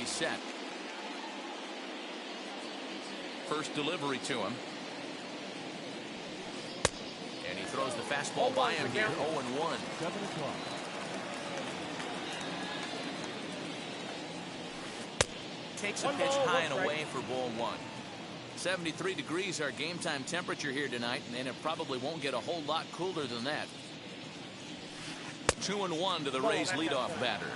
he's set. First delivery to him. And he throws the fastball by him here. 0-1. 7 o'clock. Takes a pitch high and away for ball 1. 73 degrees our game time temperature here tonight, and it probably won't get a whole lot cooler than that. 2-1 to the Rays leadoff batter.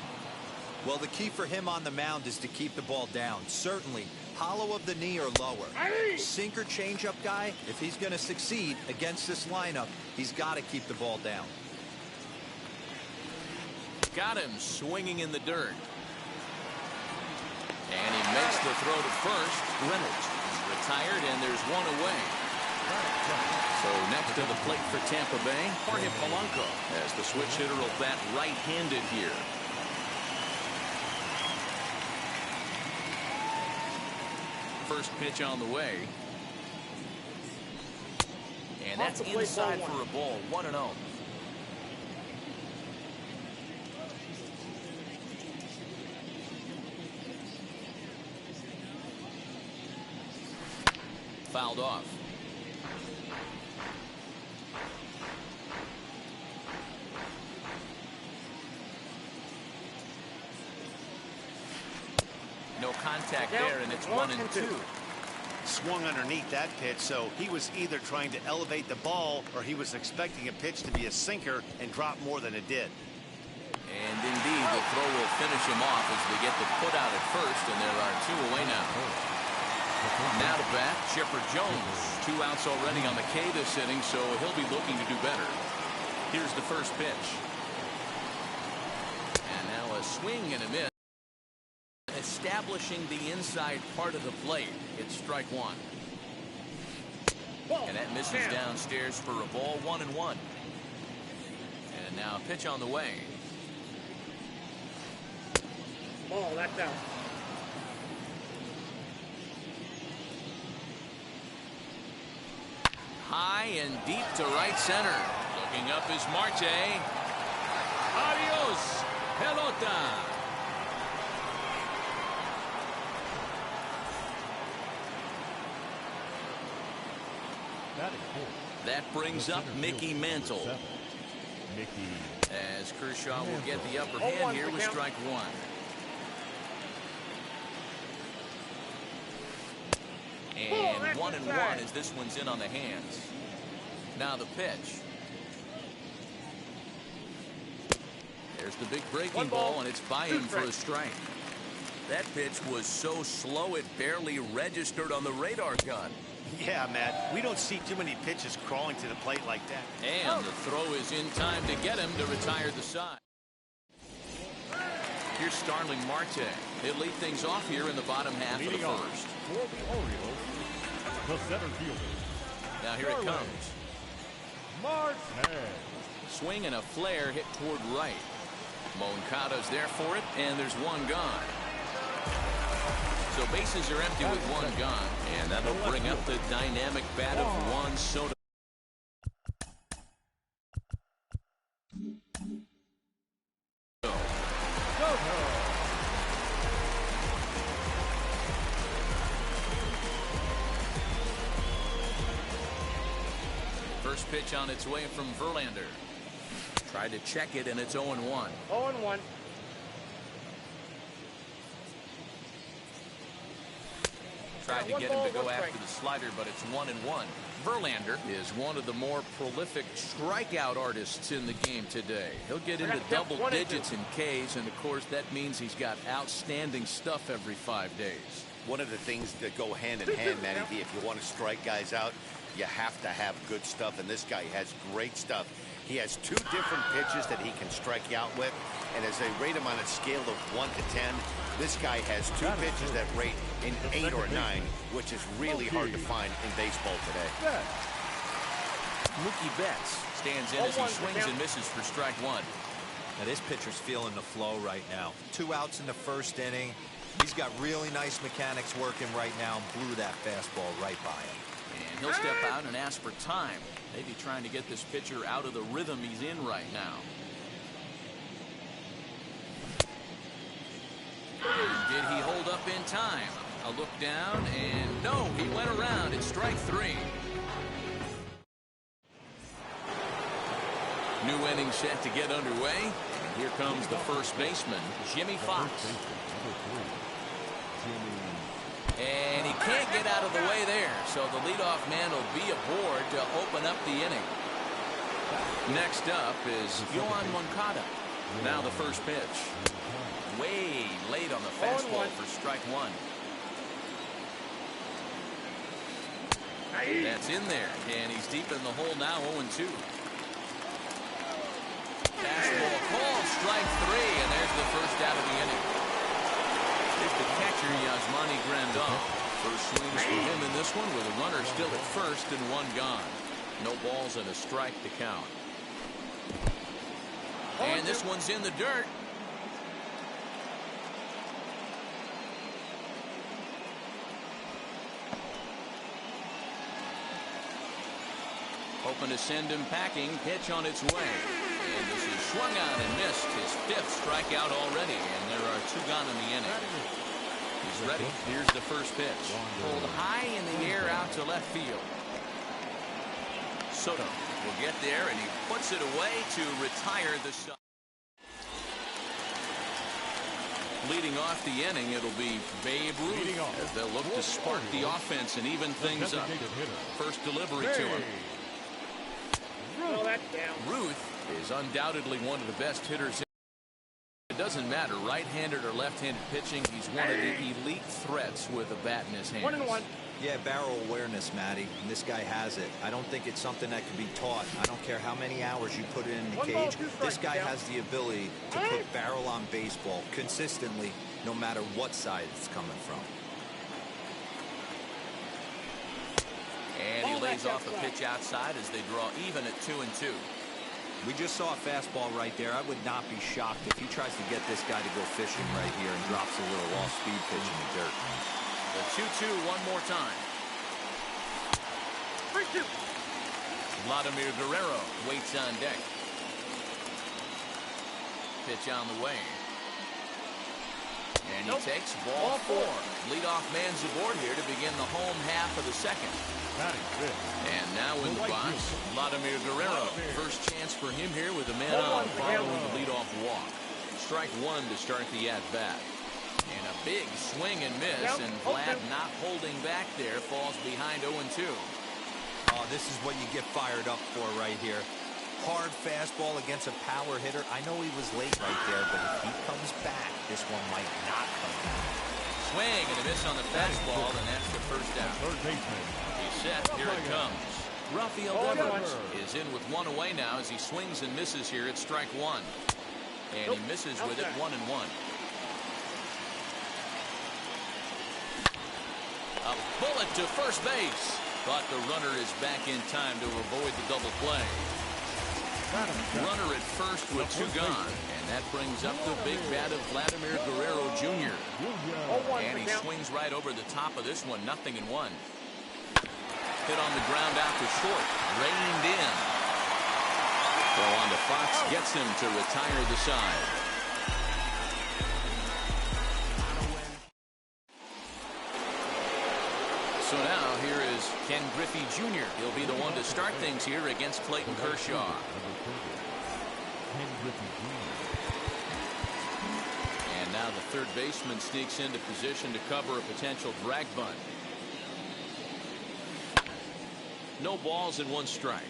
Well, the key for him on the mound is to keep the ball down. Certainly, hollow of the knee or lower. Sinker changeup guy, if he's going to succeed against this lineup, he's got to keep the ball down. Got him swinging in the dirt. And he makes the throw to first. Reynolds is retired, and there's one away. So next to the plate for Tampa Bay, Jorge Polanco, as the switch hitter will bat right-handed here. First pitch on the way. And that's inside for a ball. 1-0. Fouled off. No contact there, and it's 1-2. Swung underneath that pitch, so he was either trying to elevate the ball or he was expecting a pitch to be a sinker and drop more than it did. And indeed, the throw will finish him off as they get the put out at first, and there are 2 away now. Now to bat, Chipper Jones. 2 outs already on the K this inning, so he'll be looking to do better. Here's the first pitch. And now a swing and a miss. Establishing the inside part of the plate. It's strike 1. And that misses downstairs for a ball. 1-1. And now a pitch on the way. Ball, that's out. High and deep to right center. Looking up is Marte. Adios, pelota. That brings up Mickey Mantle. As Kershaw will get the upper hand here with strike 1. And 1-1 as this one's in on the hands. Now the pitch. There's the big breaking ball, and it's by him for a strike. That pitch was so slow it barely registered on the radar gun. Yeah, Matt, we don't see too many pitches crawling to the plate like that. And the throw is in time to get him to retire the side. Here's Starling Marte. He'll lead things off here in the bottom half of the first. For the Orioles, the center fielder. Now here it comes. Marte. Swing and a flare hit toward right. Moncada's there for it, and there's one gone. So bases are empty with one gone, and that'll bring up the dynamic bat of Juan Soto. First pitch on its way from Verlander. Tried to check it, and it's 0-1. 0-1. Tried to get him to go after the slider, but it's 1-1. Verlander is one of the more prolific strikeout artists in the game today. He'll get into double digits in Ks, and of course that means he's got outstanding stuff every 5 days. One of the things that go hand in hand, Matty D, if you want to strike guys out, you have to have good stuff, and this guy has great stuff. He has 2 different pitches that he can strike you out with, and as they rate him on a scale of 1 to 10, this guy has 2 pitches that rate in 8 or 9, which is really hard to find in baseball today. Mookie Betts stands in as he swings and misses for strike 1. Now this pitcher's feeling the flow right now. 2 outs in the first inning. He's got really nice mechanics working right now. Blew that fastball right by him. And he'll step out and ask for time. Maybe trying to get this pitcher out of the rhythm he's in right now. And did he hold time. A look down, and no, he went around. It's strike three. New inning set to get underway. And here comes the first baseman, Jimmy Fox. And he can't get out of the way there, so the leadoff man will be aboard to open up the inning. Next up is Yohan Moncada. Now the first pitch. Way late on the fastball for strike one. That's in there, and he's deep in the hole now, 0-2. Fastball called, strike three, and there's the first out of the inning. Here's the catcher, Yasmani Grandal. First swings for him in this one with a runner still at first and one gone. No balls and a strike to count. And this one's in the dirt. Hoping to send him packing. Pitch on its way. And this is swung on and missed. His fifth strikeout already. And there are two gone in the inning. He's ready. Here's the first pitch. Pulled high in the air out to left field. Soto will get there, and he puts it away to retire the side. Leading off the inning, it'll be Babe Ruth as they'll look to spark the offense and even things up. First delivery to him. Ruth is undoubtedly one of the best hitters. It doesn't matter right-handed or left-handed pitching. He's one of the elite threats with a bat in his hands. 1-1. Yeah, barrel awareness, Matty, and this guy has it. I don't think it's something that can be taught. I don't care how many hours you put it in the cage. This guy has the ability to put barrel on baseball consistently, no matter what side it's coming from. And he lays off a pitch outside as they draw even at 2-2. We just saw a fastball right there. I would not be shocked if he tries to get this guy to go fishing right here and drops a little off-speed pitch in the dirt. The 2-2 one more time. 3-2. Vladimir Guerrero waits on deck. Pitch on the way. And he takes ball four. Leadoff man's aboard here to begin the home half of the second. And now in the box, Vladimir Guerrero. First chance for him here with a man on following the leadoff walk. Strike one to start the at-bat. And a big swing and miss, and Vlad not holding back there, falls behind 0-2. Oh, this is what you get fired up for right here. Hard fastball against a power hitter. I know he was late right there, but if he comes back, this one might not come back. Swing and a miss on the fastball, and that's the first down. He's set. Here it comes. Rafael Devers is in with one away now as he swings and misses here at strike one. And he misses with it 1-1. A bullet to first base. But the runner is back in time to avoid the double play. Runner at first with two gone. And that brings up the big bat of Vladimir Guerrero Jr. And he swings right over the top of this one. 0-1. Hit on the ground out to short. Reined in. Throw on to Fox. Gets him to retire the side. So now here is Ken Griffey Jr. He'll be the one to start things here against Clayton Kershaw. And now the third baseman sneaks into position to cover a potential drag bunt. No balls and one strike.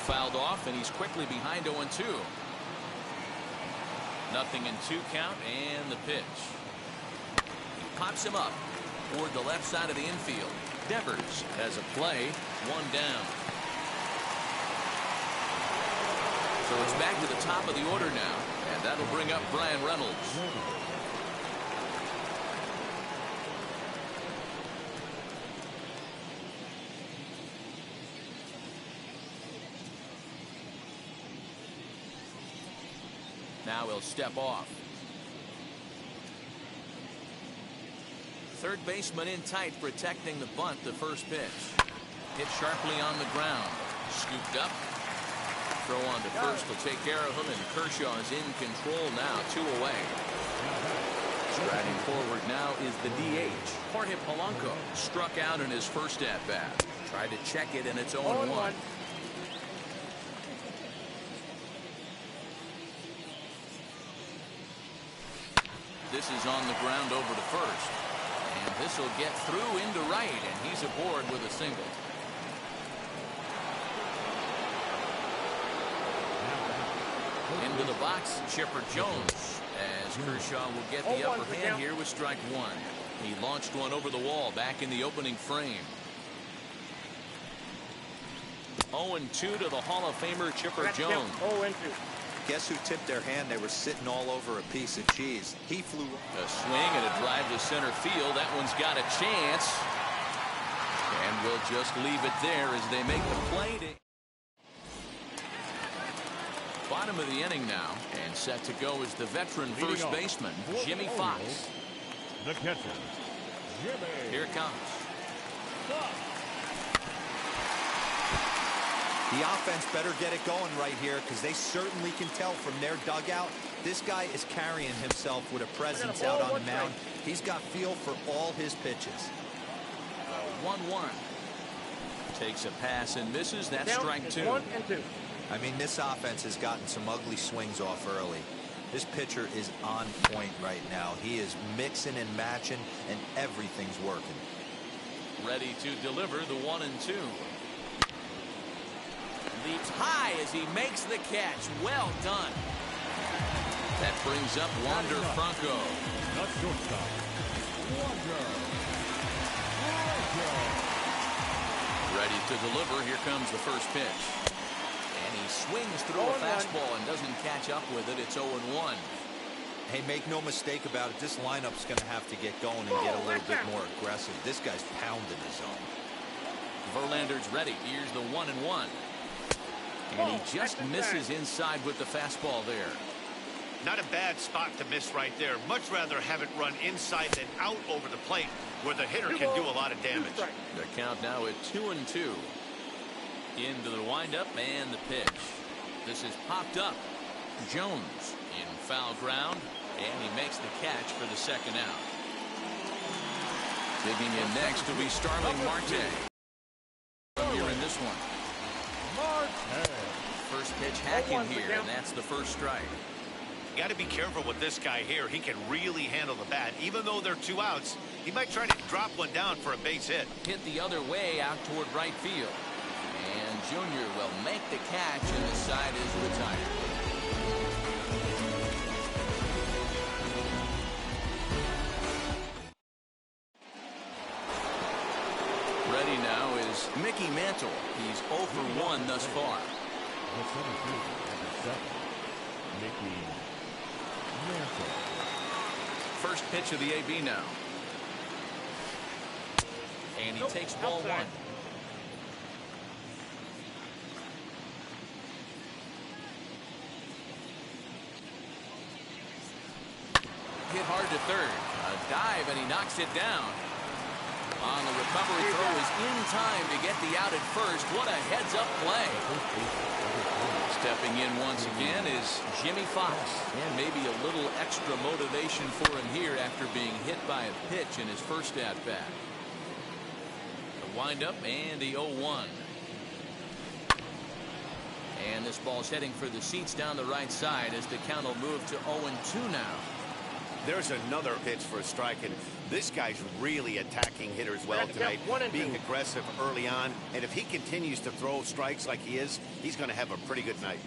Fouled off, and he's quickly behind 0-2. 0-2 count, and the pitch. He pops him up toward the left side of the infield. Devers has a play, one down. So it's back to the top of the order now, and that'll bring up Brian Reynolds. Now he'll step off. Third baseman in tight, protecting the bunt, the first pitch. Hit sharply on the ground. Scooped up. Throw on to first will take care of him, and Kershaw is in control now. 2 away. Striding forward now is the DH. Jorge Polanco struck out in his first at-bat. Tried to check it, and it's 0-1. This is on the ground over to first. And this will get through into right, and he's aboard with a single. Into the box, Chipper Jones, as Kershaw will get the upper hand here with strike 1. He launched one over the wall back in the opening frame. 0-2 to the Hall of Famer Chipper Jones. 0-2. Guess who tipped their hand? They were sitting all over a piece of cheese. He flew. A swing and a drive to center field. That one's got a chance. And we'll just leave it there as they make the play. Bottom of the inning now, and set to go is the veteran first baseman, Jimmy Fox. The catcher, Jimmy. Here it comes. The offense better get it going right here, because they certainly can tell from their dugout. This guy is carrying himself with a presence out on the mound. He's got feel for all his pitches. 1-1. Takes a pass and misses. That's strike 2. 1-2. I mean, this offense has gotten some ugly swings off early. This pitcher is on point right now. He is mixing and matching, and everything's working. Ready to deliver the 1-2. Leaps high as he makes the catch. Well done. That brings up Wander Franco. The shortstop, Wander Franco. Ready to deliver. Here comes the first pitch. And he swings through a fastball and doesn't catch up with it. It's 0-1. Hey, make no mistake about it. This lineup's going to have to get going and get a little bit more aggressive. This guy's pounding his zone. Verlander's ready. Here's the 1-1. And he just misses inside with the fastball there. Not a bad spot to miss right there. Much rather have it run inside than out over the plate, where the hitter can do a lot of damage. The count now at 2-2. Into the windup and the pitch. This is popped up. Jones in foul ground, and he makes the catch for the second out. Digging in next will be Starling Marte. Here in this one. First pitch hacking here, and that's the first strike. Got to be careful with this guy here. He can really handle the bat. Even though they're 2 outs, he might try to drop one down for a base hit. Hit the other way out toward right field. And Junior will make the catch, and the side is retired. Ready now is Mickey Mantle. He's 0 for 1 thus far. The center fielder, number 7, Mickey Mantle. First pitch of the AB now. And he takes ball 1. Hit hard to third. A dive, and he knocks it down. On the recovery throw is in time to get the out at first. What a heads-up play. Stepping in once again is Jimmy Fox. And maybe a little extra motivation for him here after being hit by a pitch in his first at-bat. The windup and the 0-1. And this ball's heading for the seats down the right side as the count will move to 0-2 now. There's another pitch for a strike, and this guy's really attacking hitters well tonight, being aggressive early on, and if he continues to throw strikes like he is, he's going to have a pretty good night.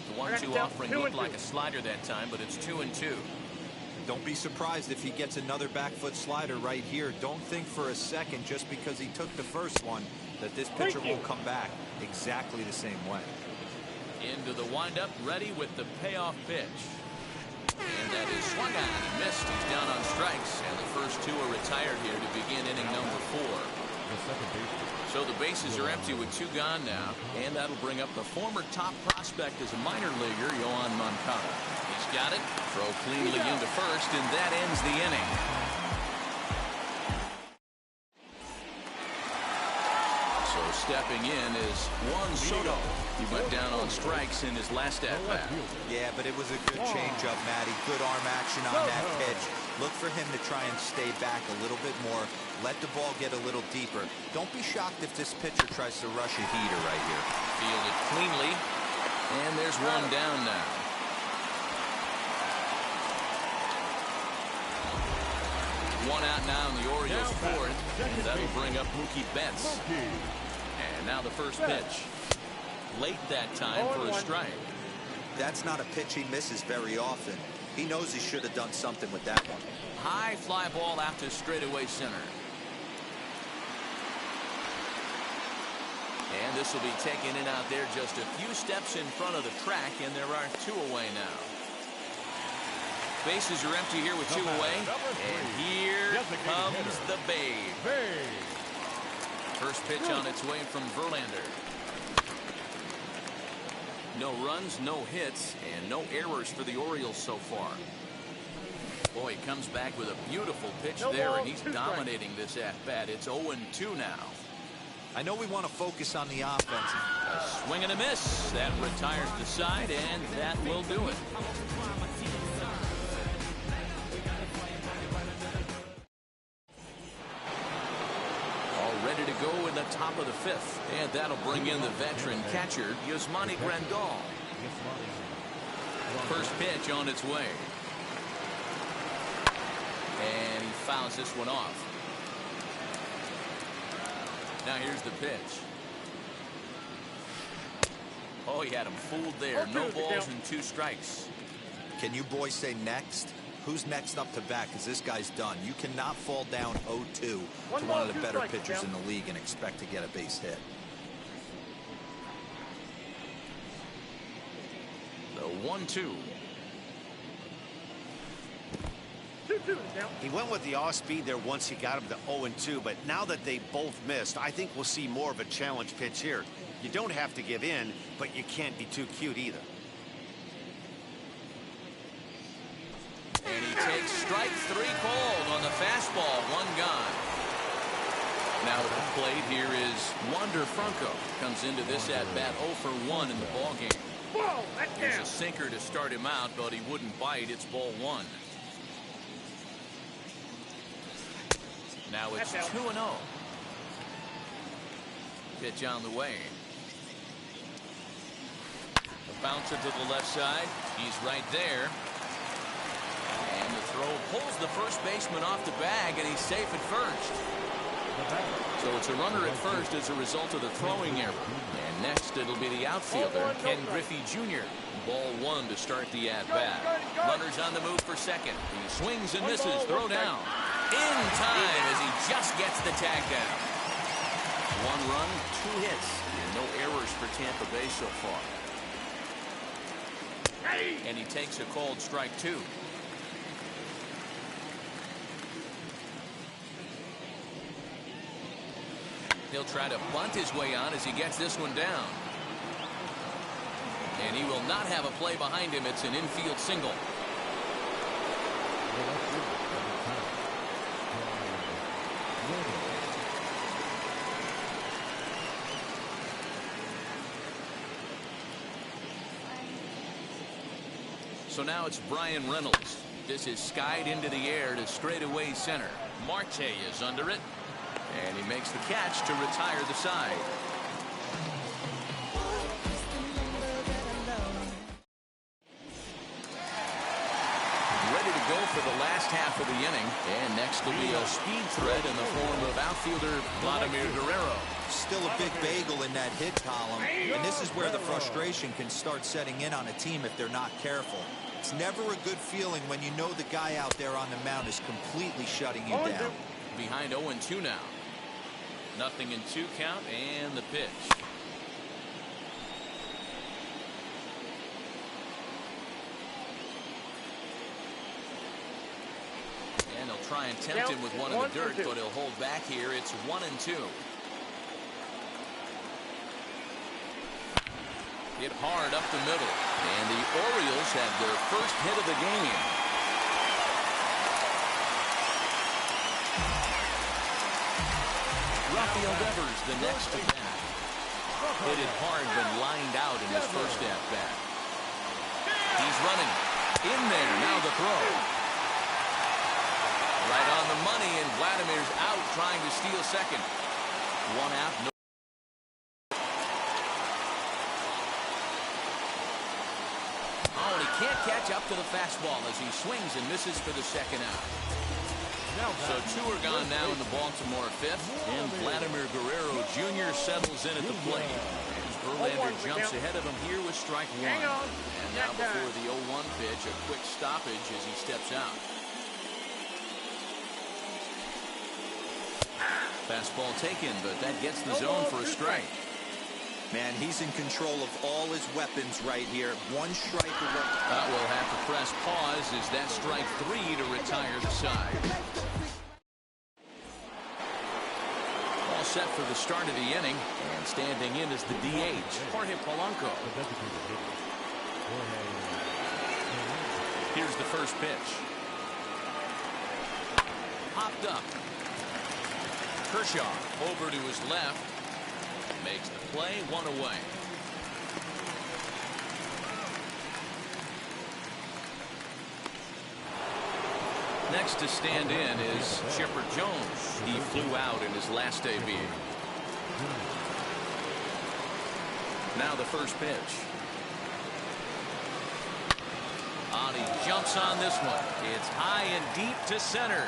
The 1-2 offering looked like a slider that time, but it's 2-2. Don't be surprised if he gets another back foot slider right here. Don't think for a second, just because he took the first one, that this pitcher won't come back exactly the same way. Into the windup, ready with the payoff pitch. And that is swung on and missed. He's down on strikes, and the first 2 are retired here to begin inning number 4. So the bases are empty with 2 gone now, and that'll bring up the former top prospect as a minor leaguer, Yohan Moncada. He's got it. Throw cleanly into first, and that ends the inning. stepping in is Juan Soto. He went down on strikes in his last at-bat. Yeah, but it was a good changeup, Matty. Good arm action on that pitch. Look for him to try and stay back a little bit more. Let the ball get a little deeper. Don't be shocked if this pitcher tries to rush a heater right here. Fielded cleanly. And there's one down now. One out now in the Orioles' fourth. And that'll bring up Mookie Betts. And now the first pitch. Late that time for a strike. That's not a pitch he misses very often. He knows he should have done something with that one. High fly ball out to straightaway center. And this will be taken in out there just a few steps in front of the track, and there are two away now. Bases are empty here with two away. And here comes the Babe. First pitch on its way from Verlander. No runs, no hits, and no errors for the Orioles so far. Boy, he comes back with a beautiful pitch there, and he's dominating this at-bat. It's 0-2 now. I know we want to focus on the offense. A swing and a miss. That retires the side, and that will do it. Ready to go in the top of the fifth, and that'll bring in the veteran catcher Yasmani Grandal. First pitch on its way, and he fouls this one off. Now here's the pitch. Oh, he had him fooled there. No balls and 2 strikes. Can you boys say next? Who's next up to bat? Because this guy's done. You cannot fall down 0-2 to one of the better pitchers in the league and expect to get a base hit. The 1-2. He went with the off speed there once he got him to 0-2, but now that they both missed, I think we'll see more of a challenge pitch here. You don't have to give in, but you can't be too cute either. And he takes strike 3 called on the fastball. 1 gone. Now at the plate here is Wander Franco. Comes into this at-bat 0 for 1 in the ballgame. Here's a sinker to start him out, but he wouldn't bite. It's ball 1. Now it's 2-0. Pitch on the way. A bouncer to the left side. He's right there. And the throw pulls the first baseman off the bag, and he's safe at first. So it's a runner at first as a result of the throwing error. And next it'll be the outfielder, Ken Griffey Jr. Ball 1 to start the at-bat. Runners on the move for second. He swings and misses. Throw down. In time as he just gets the tag down. 1 run, 2 hits, and no errors for Tampa Bay so far. And he takes a called strike 2. He'll try to bunt his way on as he gets this one down. And he will not have a play behind him. It's an infield single. So now it's Brian Reynolds. This is skied into the air to straightaway center. Marte is under it. And he makes the catch to retire the side. Ready to go for the last half of the inning. And next will be a speed threat in the form of outfielder Vladimir Guerrero. Still a big bagel in that hit column. And this is where the frustration can start setting in on a team if they're not careful. It's never a good feeling when you know the guy out there on the mound is completely shutting you down. Behind 0-2 now. Nothing in 2 count, and the pitch. And they'll try and tempt him with one in the dirt, but he'll hold back here. It's 1-2. Hit hard up the middle, and the Orioles have their first hit of the game. Rafael Devers, the next to bat. Hit it hard, but lined out in his first at-bat. He's running. In there. Now the throw. Right on the money, and Vladimir's out trying to steal second. One out. No. Oh, and he can't catch up to the fastball as he swings and misses for the second out. So two are gone now in the Baltimore fifth, and Vladimir Guerrero Jr. settles in at the plate. As Verlander jumps ahead of him here with strike one. And now before the 0-1 pitch, a quick stoppage as he steps out. Fastball taken, but that gets the zone for a strike. Man, he's in control of all his weapons right here. One strike away. We'll have to press pause as that strike three to retire the side. All set for the start of the inning, and standing in is the DH, Jorge Polanco. Here's the first pitch. Popped up. Kershaw over to his left. Makes the play, one away. Next to stand in is Chipper Jones. He flew out in his last AB. Now the first pitch. He jumps on this one. It's high and deep to center.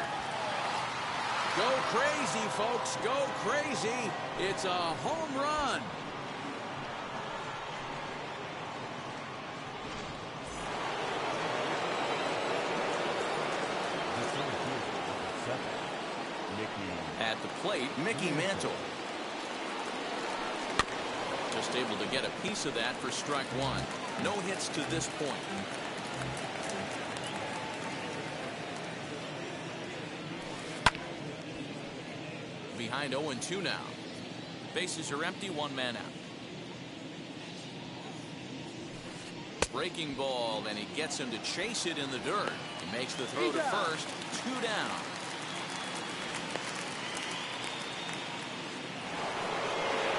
Go crazy, folks. Go crazy. It's a home run. At the plate, Mickey Mantle. Just able to get a piece of that for strike one. No hits to this point. Behind 0-2 now. Bases are empty, one man out. Breaking ball, and he gets him to chase it in the dirt. He makes the throw to first, two down.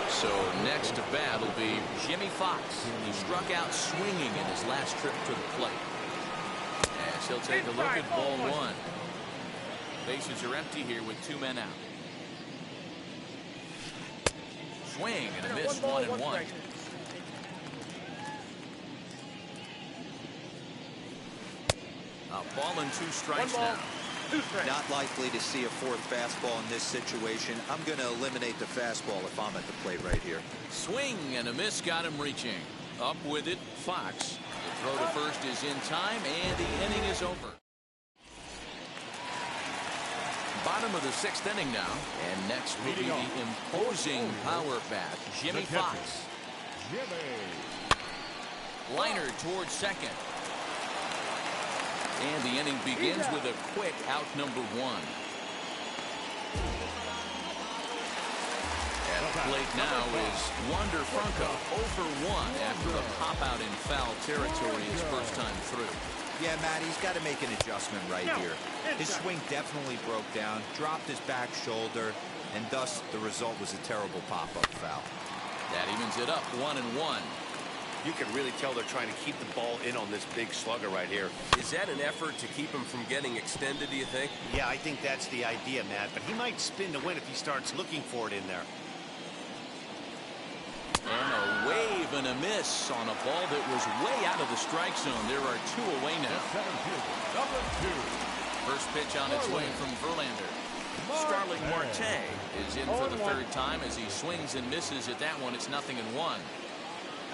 So next to bat will be Jimmy Fox. He struck out swinging in his last trip to the plate. As he'll take a look at ball one. Bases are empty here with two men out. Swing and a miss, 1-1. A ball and two strikes now. Not likely to see a fourth fastball in this situation. I'm going to eliminate the fastball if I'm at the plate right here. Swing and a miss, got him reaching. Up with it, Fox. The throw to first is in time, and the inning is over. Bottom of the sixth inning now, and next will be the imposing power bat, Jimmy Fox. Liner towards second. And the inning begins with a quick out number one. At the plate now is Wander Franco, 0 for 1 after a pop out in foul territory his first time through. Yeah, Matt, he's got to make an adjustment right here. His swing definitely broke down, dropped his back shoulder, and thus the result was a terrible pop-up foul. That evens it up, 1-1. You can really tell they're trying to keep the ball in on this big slugger right here. Is that an effort to keep him from getting extended, do you think? Yeah, I think that's the idea, Matt. But he might spin to win if he starts looking for it in there. And a wave and a miss on a ball that was way out of the strike zone. There are two away now. First pitch on its way from Verlander. Starling Marte is in for the third time as he swings and misses at that one. It's 0-1.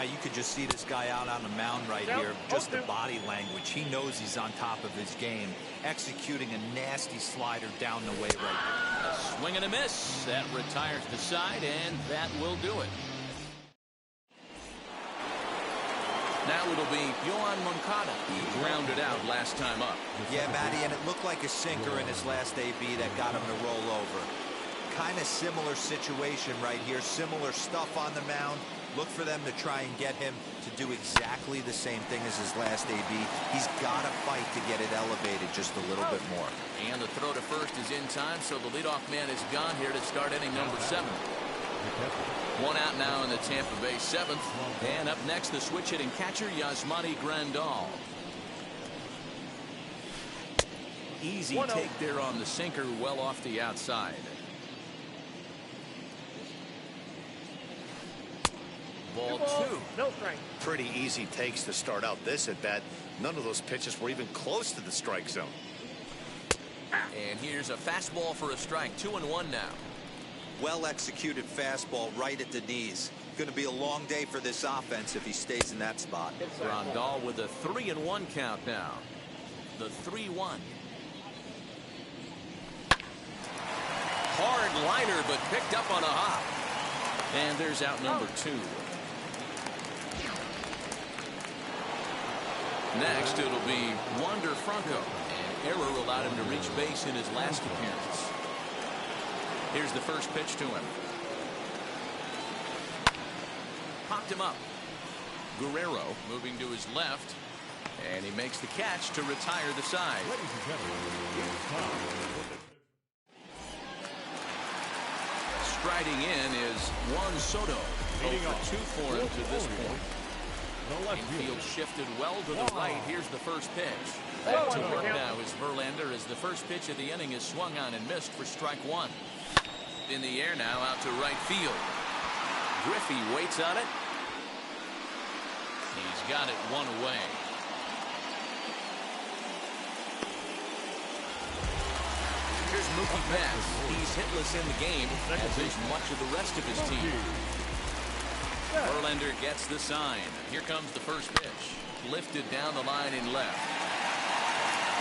You could just see this guy out on the mound right here. Just the body language. He knows he's on top of his game. Executing a nasty slider down the way right there. A swing and a miss. That retires the side, and that will do it. Now it'll be Yohan Moncada. He grounded out last time up. Yeah, Matty, and it looked like a sinker in his last AB that got him to roll over. Kind of similar situation right here. Similar stuff on the mound. Look for them to try and get him to do exactly the same thing as his last AB. He's got to fight to get it elevated just a little bit more. And the throw to first is in time, so the leadoff man is gone here to start inning number 7. One out now in the Tampa Bay 7th. And up next, the switch hitting catcher, Yasmani Grandal. Easy take there on the sinker, well off the outside. Ball 2. No strike. Pretty easy takes to start out this at bat. None of those pitches were even close to the strike zone. And here's a fastball for a strike. 2-1 now. Well executed fastball right at the knees. Going to be a long day for this offense if he stays in that spot. Grandal with a 3-1 count now. The 3-1. Hard liner, but picked up on a hop. And there's out number 2. Next, it'll be Wander Franco. An error allowed him to reach base in his last appearance. Here's the first pitch to him. Popped him up. Guerrero moving to his left. And he makes the catch to retire the side. Ladies and gentlemen, it's time. Striding in is Juan Soto. 0 for 2 for him to this point. Infield shifted well to the right. Here's the first pitch. Back to work now is Verlander as the first pitch of the inning is swung on and missed for strike 1. In the air now out to right field. Griffey waits on it. He's got it one away. Here's Mookie Betts. He's hitless in the game, as is much of the rest of his team. Verlander gets the sign. Here comes the first pitch. Lifted down the line in left.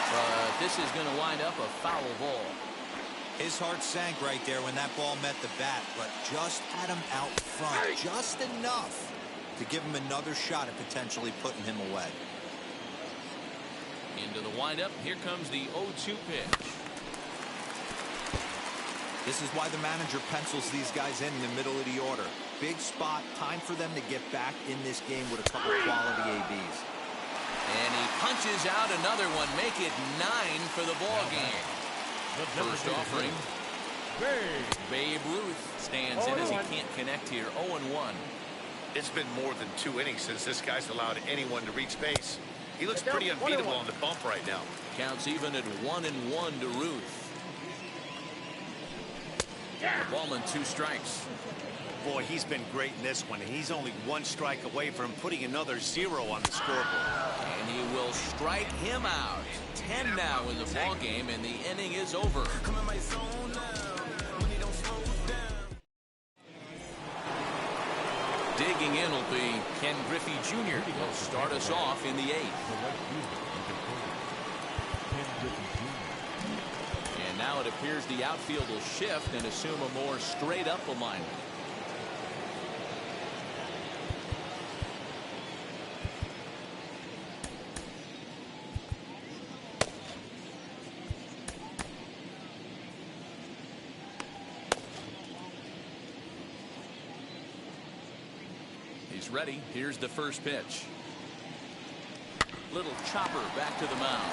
But this is going to wind up a foul ball. His heart sank right there when that ball met the bat, but just had him out front. Just enough to give him another shot at potentially putting him away. Into the windup. Here comes the 0-2 pitch. This is why the manager pencils these guys in the middle of the order. Big spot. Time for them to get back in this game with a couple quality ABs. And he punches out another one. Make it 9 for the ball game. First offering. Babe Ruth stands in as he can't connect here. 0-1. It's been more than 2 innings since this guy's allowed anyone to reach base. He looks pretty unbeatable on the bump right now. Counts even at 1-1 to Ruth. The ballman 2 strikes. Boy, he's been great in this one. He's only 1 strike away from putting another 0 on the scoreboard. And he will strike him out. 10 now in the ball game, and the inning is over. Digging in will be Ken Griffey Jr. He'll start us off in the 8th. And now it appears the outfield will shift and assume a more straight-up alignment. He's ready. Here's the first pitch. Little chopper back to the mound.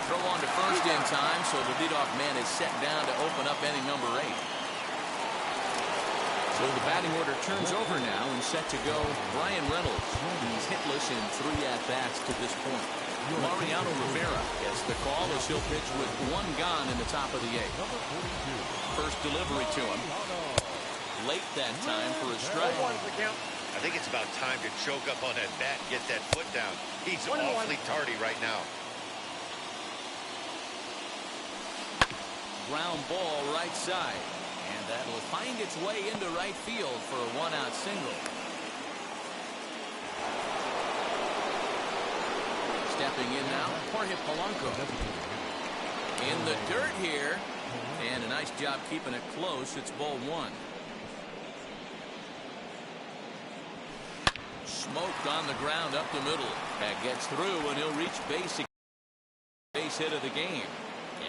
Throw on to first in time, so the leadoff man is set down to open up inning number 8. So the batting order turns over now and set to go Brian Reynolds. He's hitless in 3 at-bats to this point. Mariano Rivera gets the call as he'll pitch with 1 gone in the top of the 8th. First delivery to him. Late that time for a strike. I think it's about time to choke up on that bat and get that foot down. He's awfully tardy right now. Ground ball right side. And that'll find its way into right field for a 1-out single. Stepping in now, Jorge Polanco. In the dirt here. And a nice job keeping it close. It's ball 1. Smoked on the ground up the middle. That gets through and he'll reach base hit of the game.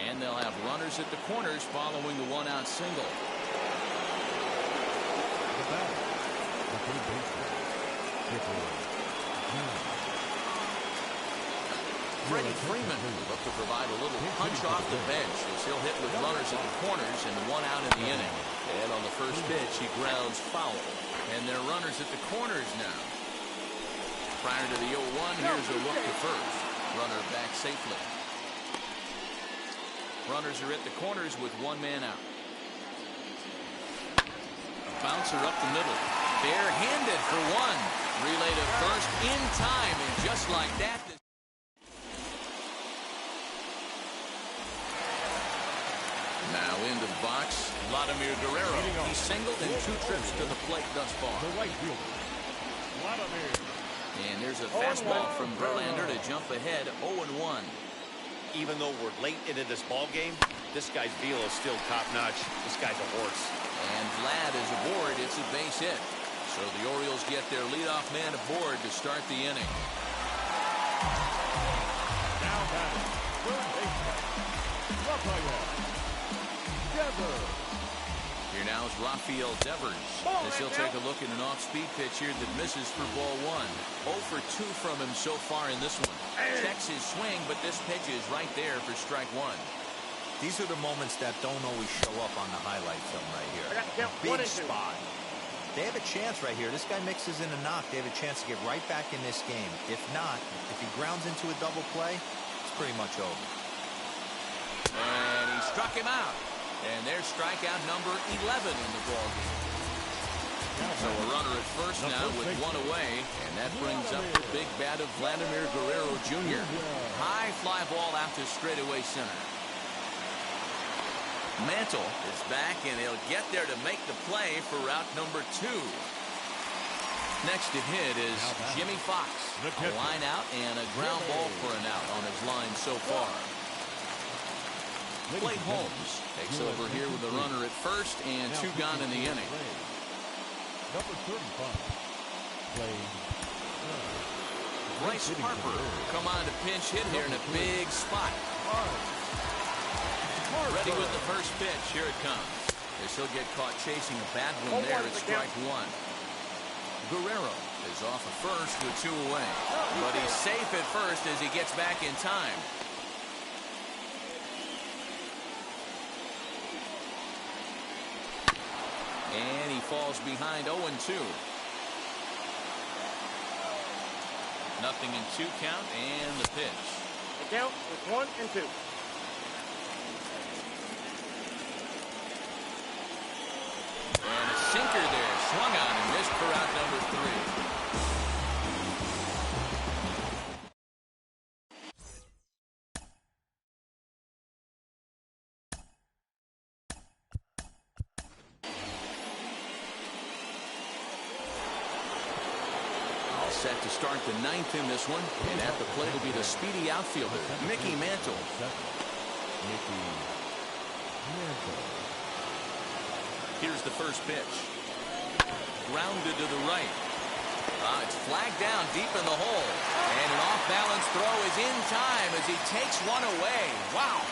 And they'll have runners at the corners following the 1-out single. Freddie Freeman will look to provide a little punch off the bench as he'll hit with runners at the corners and 1 out in the inning. And on the first pitch, he grounds foul. And they're runners at the corners now. Prior to the 0-1, here's a look to first. Runner back safely. Runners are at the corners with one man out. A bouncer up the middle. Barehanded for one. Relay to first in time, and just like that. Now into the box, Vladimir Guerrero. He's singled in 2 trips to the plate thus far. The right fielder, Vladimir. And there's a fastball from Verlander to jump ahead 0-1. Even though we're late into this ball game, this guy's velo is still top-notch. This guy's a horse. And Vlad is aboard. It's a base hit. So the Orioles get their leadoff man aboard to start the inning. Now batting, third baseman, Rafael Devers. Here now is Rafael Devers, as he'll take a look at an off-speed pitch here that misses for ball 1. 0 for 2 from him so far in this one. Checks his swing, but this pitch is right there for strike 1. These are the moments that don't always show up on the highlight film right here. Big spot. They have a chance right here. This guy mixes in a knock. They have a chance to get right back in this game. If not, if he grounds into a double play, it's pretty much over. And he struck him out. And there's strikeout number 11 in the ballgame. So a runner at first now with one away, and that brings up the big bat of Vladimir Guerrero Jr. High fly ball out to straightaway center. Mantle is back, and he'll get there to make the play for route number 2. Next to hit is Jimmy Fox. A line out and a ground ball for an out on his line so far. Clay Holmes takes over here with a runner at first and 2 gone in the inning. Number 35, Clay. Bryce Harper come on to pinch hit here in a big spot. Ready with the first pitch. Here it comes. As he'll get caught chasing a bad one there at strike 1. Guerrero is off of first with 2 away. But he's safe at first as he gets back in time. And he falls behind 0-2. Nothing in 2 count, and the pitch. The count is 1-2. And a sinker there, swung on and missed for out number 3. Set to start the 9th in this one, and at the plate will be the speedy outfielder, Mickey Mantle. Here's the first pitch. Grounded to the right. It's flagged down deep in the hole, and an off-balance throw is in time as he takes one away. Wow.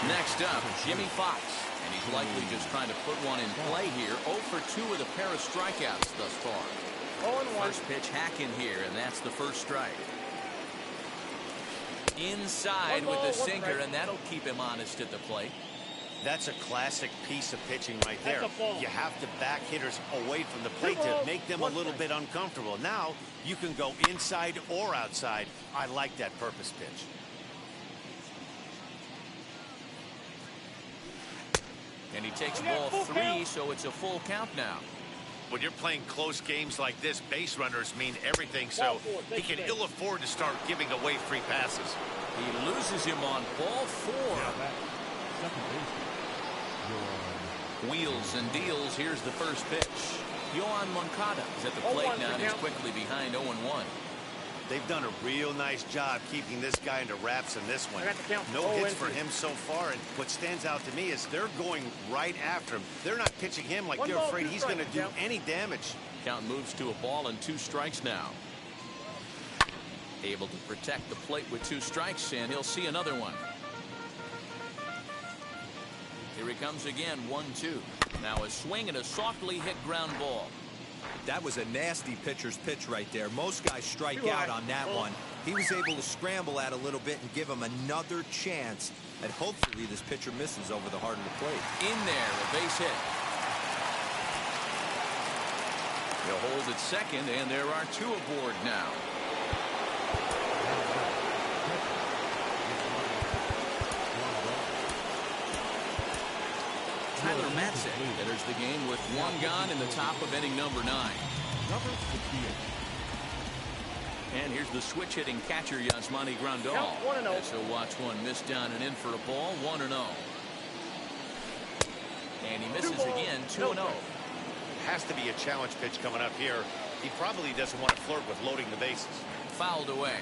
Next up, Jimmy Fox. And he's likely just trying to put one in play here. 0 for 2 with a pair of strikeouts thus far. 0-1. First pitch hacking here, and that's the first strike. Inside with the sinker, and that'll keep him honest at the plate. That's a classic piece of pitching right there. That's a ball. You have to back hitters away from the plate to make them a little bit uncomfortable. Now you can go inside or outside. I like that purpose pitch. And he takes ball 3, so it's a full count now. When you're playing close games like this, base runners mean everything, so he can ill afford to start giving away free passes. He loses him on ball 4. Second baseman. Wheels and deals. Here's the first pitch. Yohan Moncada is at the plate now, and he's quickly behind 0-1. They've done a real nice job keeping this guy into wraps in this one. No hits for him so far, and what stands out to me is they're going right after him. They're not pitching him like they're afraid he's going to do any damage. Count moves to a ball and 2 strikes now. Able to protect the plate with 2 strikes, and he'll see another one. Here he comes again, 1-2. Now a swing and a softly hit ground ball. That was a nasty pitcher's pitch right there. Most guys strike out on that one. He was able to scramble at a little bit and give him another chance. And hopefully this pitcher misses over the heart of the plate. In there, a base hit. He'll hold at second, and there are 2 aboard now. Tyler Matzik enters the game with 1 gone in the top of inning number 9. Number 68. And here's the switch hitting catcher Yasmani Grandal. Count 1-0. As he'll watch one miss down and in for a ball, 1-0. And he misses again, 2-0. Has to be a challenge pitch coming up here. He probably doesn't want to flirt with loading the bases. Fouled away.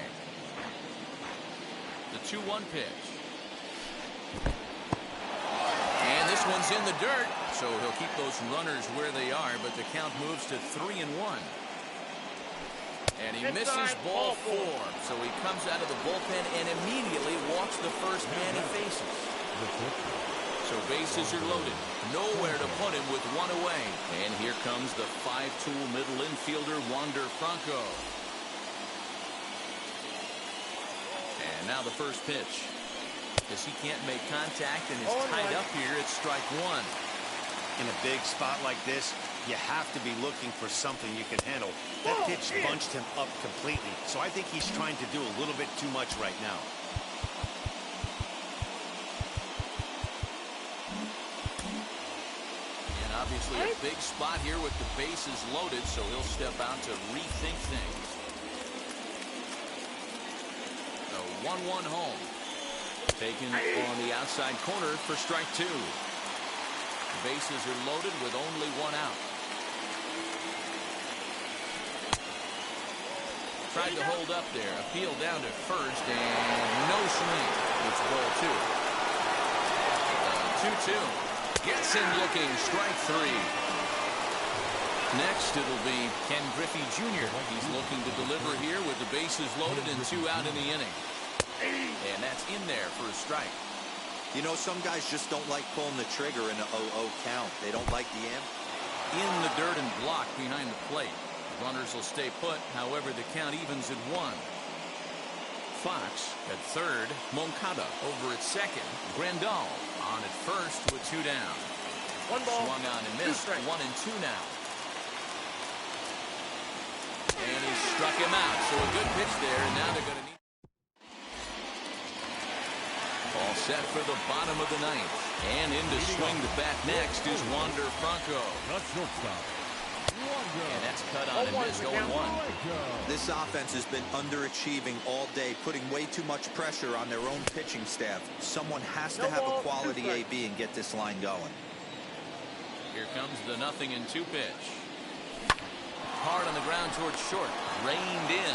The 2-1 pitch. And this one's in the dirt, so he'll keep those runners where they are, but the count moves to 3-1. And he misses ball 4, so he comes out of the bullpen and immediately walks the first man he faces. So bases are loaded, nowhere to put him with 1 away. And here comes the 5-tool middle infielder Wander Franco. And now the first pitch. As he can't make contact and is tied up here, it's strike 1. In a big spot like this, you have to be looking for something you can handle. That pitch bunched him up completely, so I think he's trying to do a little bit too much right now. And obviously a big spot here with the bases loaded, so he'll step out to rethink things. The 1-1 home. Taken on the outside corner for strike 2. Bases are loaded with only 1 out. Tried to hold up there. Appeal down to first and no swing. It's ball 2. 2-2. Gets him looking. Strike 3. Next it'll be Ken Griffey Jr. He's looking to deliver here with the bases loaded and 2 out in the inning. And that's in there for a strike. You know, some guys just don't like pulling the trigger in an 0-0 count. They don't like the amp. In the dirt and blocked behind the plate. Runners will stay put. However, the count evens at 1. Fox at third. Moncada over at second. Grandal on at first with 2 down. 1 ball. Swung on and missed. 1-2 now. And he struck him out. So a good pitch there. And now they're going to need. All set for the bottom of the 9th. And in to swing the bat next is Wander Franco. Not shortstop. And that's cut on and missed 0-1. This offense has been underachieving all day, putting way too much pressure on their own pitching staff. Someone has to have a quality AB and get this line going. Here comes the 0-2 pitch. Hard on the ground towards short. Reined in.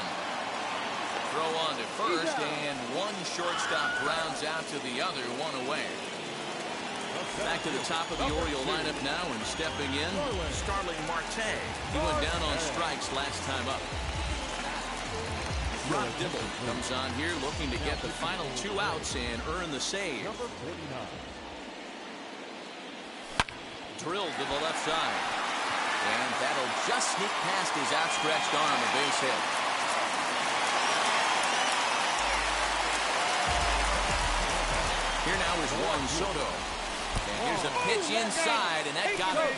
Throw on to first, and one shortstop rounds out to the other, 1 away. Back to the top of the Oriole lineup now, and stepping in, Starling Marte. He went down on strikes last time up. Rock Dibble comes on here looking to get the final 2 outs and earn the save. Number 49. Drilled to the left side. And that'll just sneak past his outstretched arm, a base hit. Here now is Juan Soto. And here's a pitch inside, and that got him.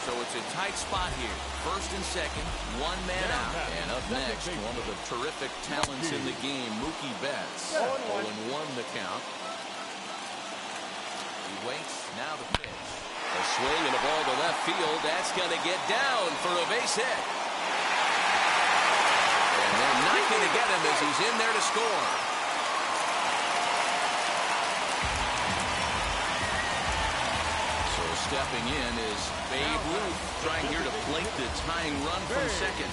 So it's a tight spot here. First and second, 1 man out. And up next, one of the terrific talents in the game, Mookie Betts. 0-1 the count. He waits, now the pitch. A swing and a ball to left field. That's going to get down for a base hit. And they're not going to get him as he's in there to score. So stepping in is Babe Ruth, trying here to plate the tying run from second.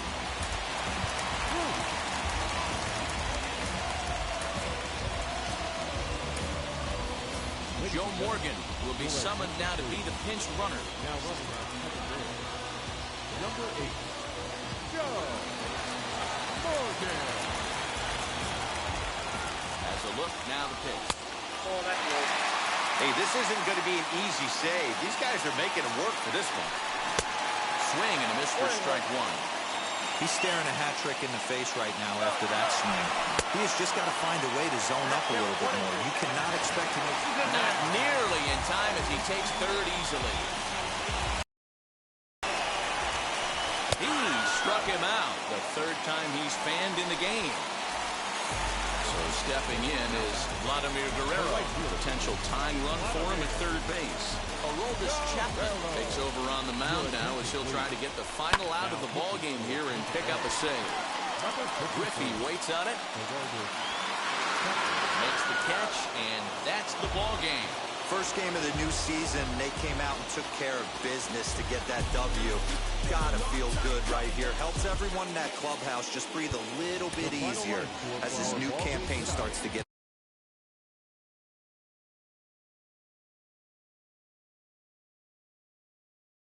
Joe Morgan will be summoned now to be the pinch runner. Now running at second base. Number 8. Joe Morgan. As a look, now the pitch. Oh, that goes. Hey, this isn't going to be an easy save. These guys are making him work for this one. Swing and a miss for strike 1. He's staring a hat trick in the face right now after that swing. He has just got to find a way to zone up a little bit more. You cannot expect him to... Not nearly in time as he takes third easily. He struck him out the third time he's fanned in the game. So stepping in is Vladimir Guerrero. Potential tying run for him at third base. Aroldis Chapman takes over on the mound now as he'll try to get the final out of the ballgame here and pick up a save. Griffey waits on it. Makes the catch, and that's the ballgame. First game of the new season, they came out and took care of business to get that W. Gotta feel good right here. Helps everyone in that clubhouse just breathe a little bit easier as this new campaign starts to get